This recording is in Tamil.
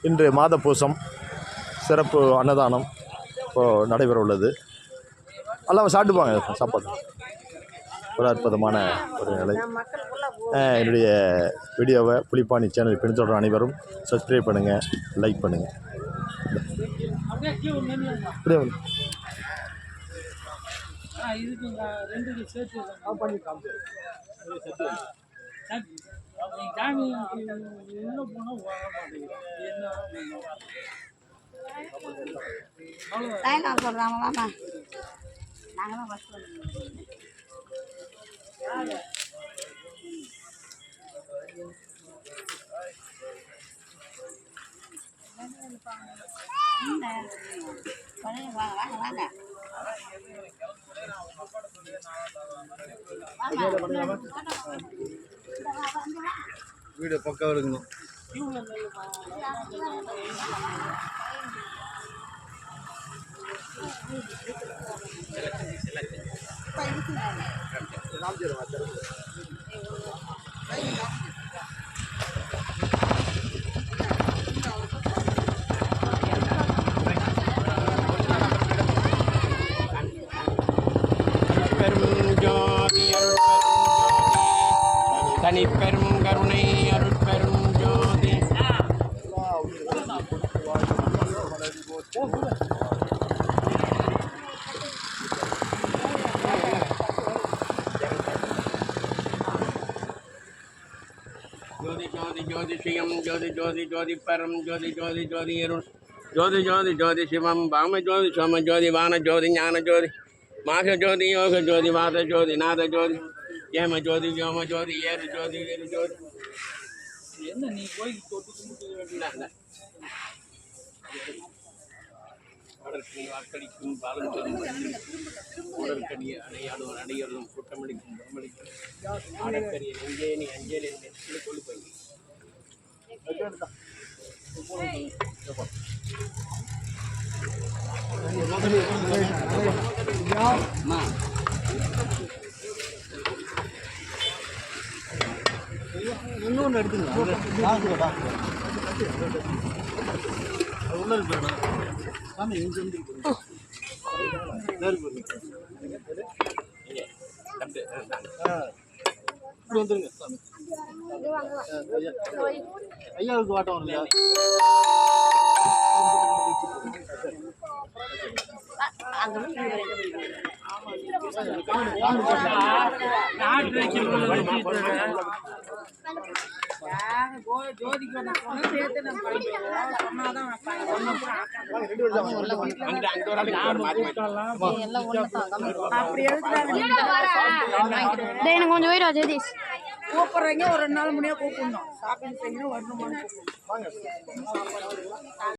இன்று மாத பூசம் சிறப்பு அன்னதானம் இப்போது நடைபெற உள்ளது. எல்லாம் சாப்பிட்டுப்பாங்க. சாப்பாடு ஒரு அற்புதமான ஒரு நிலை. என்னுடைய வீடியோவை புலிப்பாணி சேனல் பின்தொடர் அனைவரும் சப்ஸ்கிரைப் பண்ணுங்கள், லைக் பண்ணுங்கள். வீடியோ பக்கம் இருக்கணும். தனிப்பெரும் கருணை அருட்பெரும் ஜோதி. ஜோதி ஜோதி ஜோதி சிவம் ஜோதி ஜோதி ஜோதி பரம் ஜோதி ஜோதி ஜோதி அருள் ஜோதி ஜோதி ஜோதி சிவம் பாம ஜோதி சோம ஜோதி வான ஜோதி ஞான ஜோதி மாக ஜோதி யோக ஜோதி வாத ஜோதி நாத ஜோதி ஏம ஜோதி யோம ஜோதி ஏறு ஜோதி ஏறு ஜோதி. என்ன நீ போய் வாக்களிக்கும் பாலம் உடற்கடிய அடையாளம் அடையலும் கூட்டமளிக்கும் பிரமளிக்கும் ஆடற்கரிய அஞ்சேனி அஞ்சேனி கொண்டு போய் இன்னொன்று எடுத்துங்களா உள்ள போயிடும். சாமி இங்கே வந்துருங்க சாமி. ஐயாவுக்கு வாட்டம் வரலையா? கொஞ்சம் போயிடும் ஜெகதீஷ் கூப்பிடுறீங்க. ஒரு 2 நாள் முடியா கூப்பிடணும். ஷாப்பிங் செய்யணும் வரணும்.